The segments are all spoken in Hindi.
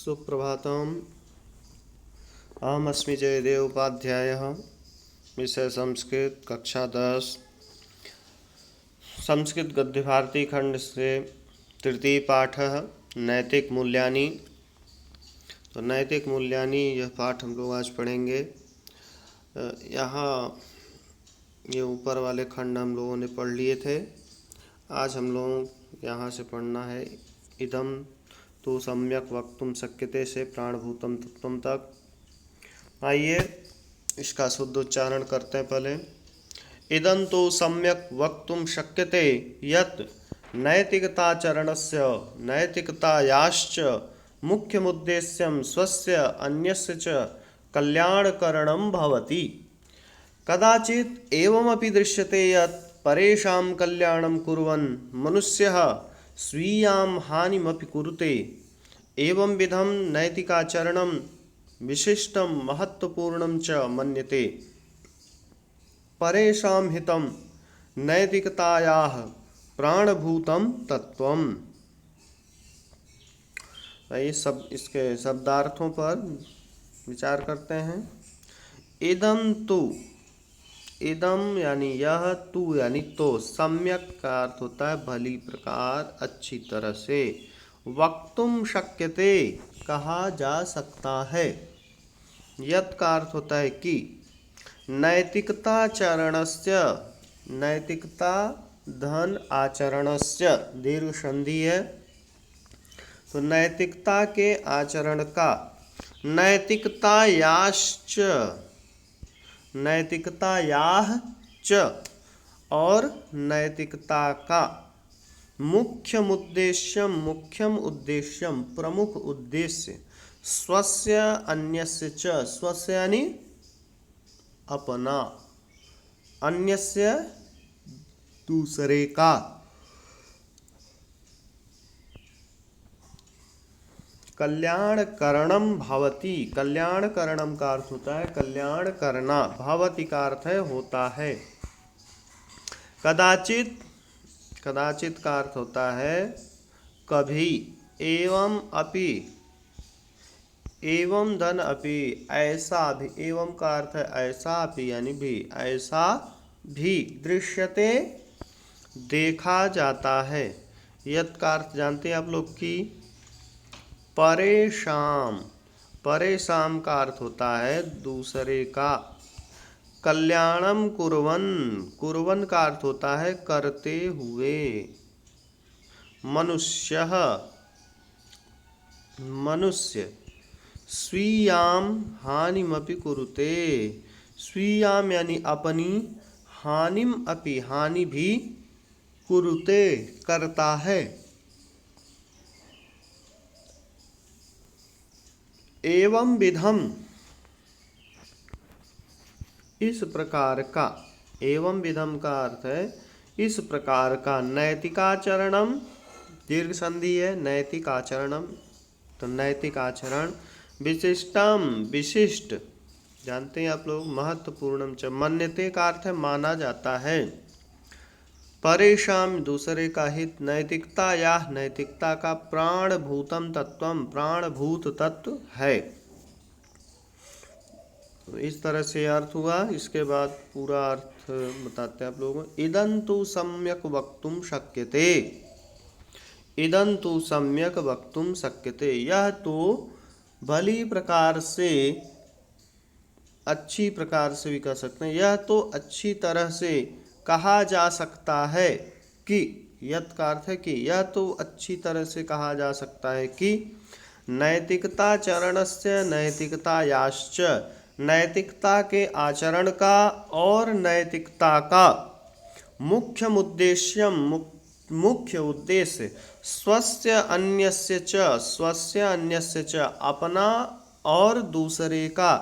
सुप्रभातम। अहमस्मि जयदेव उपाध्यायः। विषय संस्कृत, कक्षा 10, संस्कृत गद्य भारती खंड से तृतीय पाठ नैतिक मूल्यानि। तो नैतिक मूल्यानि यह पाठ हम लोग आज पढ़ेंगे। यहाँ ये ऊपर वाले खंड हम लोगों ने पढ़ लिए थे। आज हम लोग यहाँ से पढ़ना है इदम तो सम्यक वक्तुम शक्यते से प्राणभूतम तत्वम तक। आइए इसका शुद्ध उच्चारण करते हैं पहले। इदं तो सम्यक वक्तुम शक्यते यत् नैतिकताचरणस्य नैतिकतायाश्च मुख्यमुद्देश्यं स्वस्य अन्यस्य च कल्याणकरणं भवति। कदाचित् एवमपि दृश्यते यत् परेषां कल्याणं कुर्वन् मनुष्यः स्वीयां हानिमपि कुरुते। एवं विधं नैतिकाचरणं विशिष्टं महत्वपूर्णं च मन्यते। परेषां हितं नैतिकतायाः प्राणभूतं तत्वम्। ये सब इसके शब्दार्थों पर विचार करते हैं। इदं तु, इदम यानी यह, तू यानी तो, सम्यक का अर्थ होता है भली प्रकार, अच्छी तरह से। वक्तुम शक्यते कहा जा सकता है। यत् का अर्थ होता है कि नैतिकताचरणस्य, नैतिकता धन आचरणस्य दीर्घ संधि है। तो नैतिकता के आचरण का, नैतिकतायाश्च, नैतिकतायाः च और नैतिकता का मुख्यम उद्देश्यम, मुख्यम उद्देश्यम प्रमुख उद्देश्य, स्वस्य अन्यस्य च, स्वस्य यानी अपना, अन्यस्य दूसरे का, कल्याण करणम भवति। कल्याण करणम का अर्थ होता है कल्याण करना, भवति का अर्थ है होता है। कदाचित, कदाचित का अर्थ होता है कभी। एवं अपि, एवं धन अपि, ऐसा भी। एवं का अर्थ है ऐसा, अपि यानी भी, ऐसा भी। दृश्यते देखा जाता है। यत् का अर्थ जानते हैं आप लोग की परेशान, परेशान का अर्थ होता है दूसरे का। कल्याणम कुर्वन्, कुर्वन् का अर्थ होता है करते हुए। मनुष्यः, मनुष्य। स्वीयां हानिमपि कुरुते, स्वीयां यानी अपनी, हानिम अपि हानि भी, कुरुते करता है। एवं विधम इस प्रकार का, एवं विधम का अर्थ है इस प्रकार का। नैतिकाचरणम दीर्घ संधि है, नैतिक आचरणम। तो नैतिक आचरण विशिष्टम, विशिष्ट जानते हैं आप लोग, महत्वपूर्णम च, मन्यते का अर्थ है माना जाता है। परेशान दूसरे का हित, नैतिकता या नैतिकता का प्राणभूतम तत्वम, प्राणभूत तत्व है। तो इस तरह से अर्थ हुआ। इसके बाद पूरा अर्थ बताते हैं आप लोगों को। इदं तु सम्यक वक्तुम शक्यते, इदं तु सम्यक वक्तुम शक्यते, यह तो भली प्रकार से, अच्छी प्रकार से भी कह सकते हैं, यह तो अच्छी तरह से कहा जा सकता है कि, यत् का अर्थ है कि, यह तो अच्छी तरह से कहा जा सकता है कि नैतिकता चरणस्य नैतिकतायाश्च, नैतिकता के आचरण का और नैतिकता का मुख्यम उद्देश्यम, मुख्य उद्देश्य, स्वस्य अन्यस्य च, स्वस्य अन्यस्य च अपना और दूसरे का,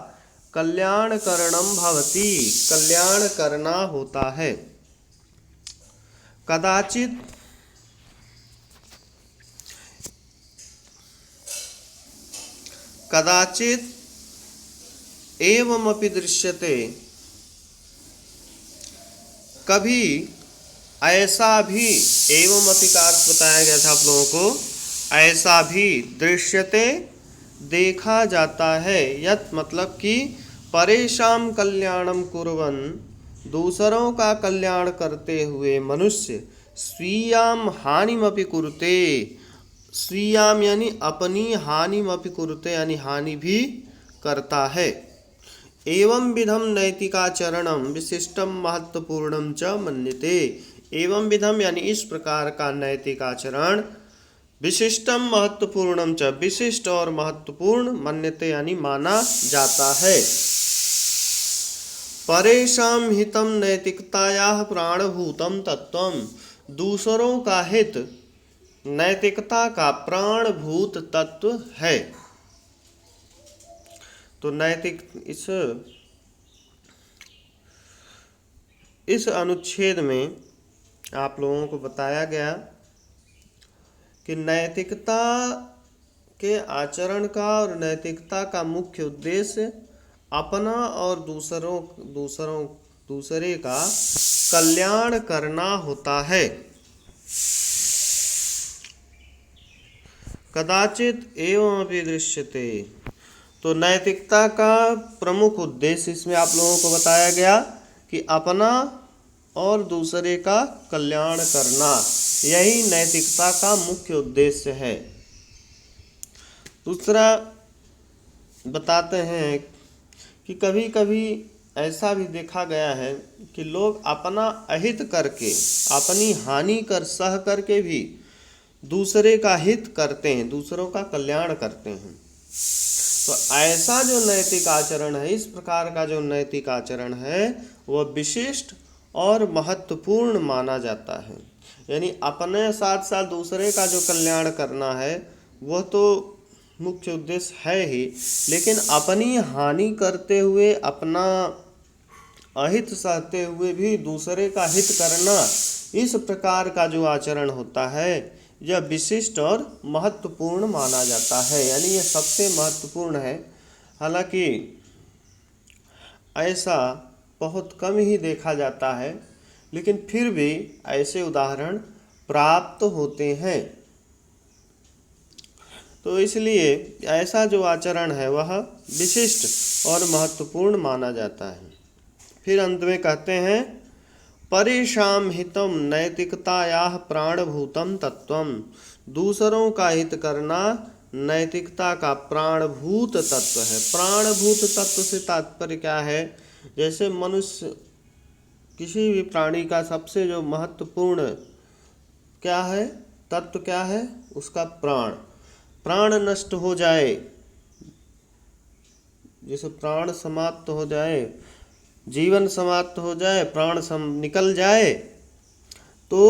कल्याण करणम भवति कल्याण करना होता है। कदाचित, कदाचित एवमपि दृश्यते, कभी ऐसा भी, एवमपि का अर्थ बताया गया था आप लोगों को, ऐसा भी। दृश्यते देखा जाता है। यत मतलब कि परेशान कल्याणम कुर्वन्, दूसरों का कल्याण करते हुए मनुष्य स्वीयाम हानिमपि कुरुते, स्वीयाम यानी अपनी हानिमपि कुरुते यानी हानि भी करता है। एवं विधम नैतिकाचरणम विशिष्टम महत्वपूर्णम च मन्यते। एवं विधम यानी इस प्रकार का नैतिक आचरण विशिष्टम महत्वपूर्णम च विशिष्ट और महत्वपूर्ण मन्यते यानी माना जाता है। परेशान हितम नैतिकताया प्राणभूतम तत्वम, दूसरों का हित नैतिकता का प्राणभूत तत्व है। तो नैतिक इस अनुच्छेद में आप लोगों को बताया गया कि नैतिकता के आचरण का और नैतिकता का मुख्य उद्देश्य अपना और दूसरे का कल्याण करना होता है। कदाचित एवमपि दृश्यते, तो नैतिकता का प्रमुख उद्देश्य इसमें आप लोगों को बताया गया कि अपना और दूसरे का कल्याण करना, यही नैतिकता का मुख्य उद्देश्य है। दूसरा बताते हैं कि कभी कभी ऐसा भी देखा गया है कि लोग अपना अहित करके, अपनी हानि कर सह करके भी दूसरे का हित करते हैं, दूसरों का कल्याण करते हैं। तो ऐसा जो नैतिक आचरण है, इस प्रकार का जो नैतिक आचरण है वह विशिष्ट और महत्वपूर्ण माना जाता है। यानी अपने साथ साथ दूसरे का जो कल्याण करना है वह तो मुख्य उद्देश्य है ही, लेकिन अपनी हानि करते हुए, अपना अहित सहते हुए भी दूसरे का हित करना, इस प्रकार का जो आचरण होता है यह विशिष्ट और महत्वपूर्ण माना जाता है। यानी यह सबसे महत्वपूर्ण है। हालांकि ऐसा बहुत कम ही देखा जाता है, लेकिन फिर भी ऐसे उदाहरण प्राप्त होते हैं। तो इसलिए ऐसा जो आचरण है वह विशिष्ट और महत्वपूर्ण माना जाता है। फिर अंत में कहते हैं परेशान हितम नैतिकताया प्राणभूतम तत्वम, दूसरों का हित करना नैतिकता का प्राणभूत तत्व है। प्राणभूत तत्व से तात्पर्य क्या है? जैसे मनुष्य, किसी भी प्राणी का सबसे जो महत्वपूर्ण क्या है, तत्व क्या है? उसका प्राण। प्राण नष्ट हो जाए, जैसे प्राण समाप्त हो जाए, जीवन समाप्त हो जाए, प्राण निकल जाए, तो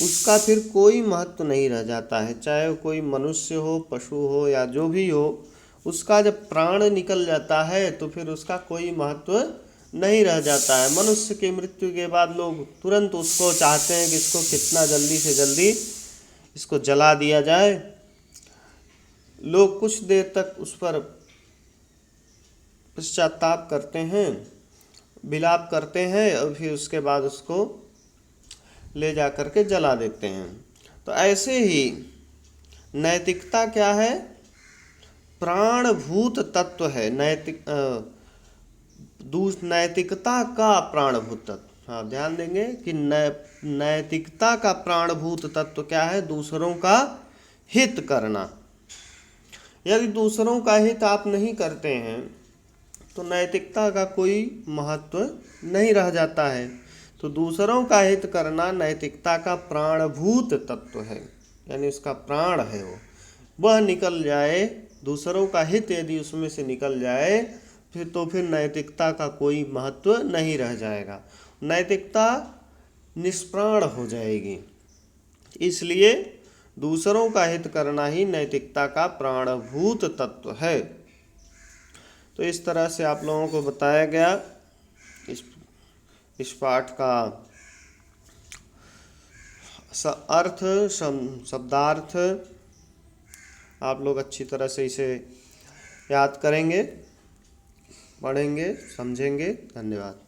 उसका फिर कोई महत्व नहीं रह जाता है। चाहे वो कोई मनुष्य हो, पशु हो या जो भी हो, उसका जब प्राण निकल जाता है तो फिर उसका कोई महत्व नहीं रह जाता है। मनुष्य की मृत्यु के बाद लोग तुरंत उसको चाहते हैं कि इसको कितना जल्दी से जल्दी इसको जला दिया जाए। लोग कुछ देर तक उस पर पश्चाताप करते हैं, विलाप करते हैं और फिर उसके बाद उसको ले जा कर के जला देते हैं। तो ऐसे ही नैतिकता क्या है? प्राणभूत तत्व है। नैतिकता का प्राणभूत तत्व, हाँ ध्यान देंगे कि नैतिकता का प्राणभूत तत्व क्या है? दूसरों का हित करना। यदि दूसरों का हित आप नहीं करते हैं तो नैतिकता का कोई महत्व नहीं रह जाता है। तो दूसरों का हित करना नैतिकता का प्राणभूत तत्व है, यानी उसका प्राण है। वह निकल जाए, दूसरों का हित यदि उसमें से निकल जाए फिर नैतिकता का कोई महत्व नहीं रह जाएगा, नैतिकता निष्प्राण हो जाएगी। इसलिए दूसरों का हित करना ही नैतिकता का प्राणभूत तत्व है। तो इस तरह से आप लोगों को बताया गया इस पाठ का अर्थ, शब्दार्थ आप लोग अच्छी तरह से इसे याद करेंगे, पढ़ेंगे, समझेंगे। धन्यवाद।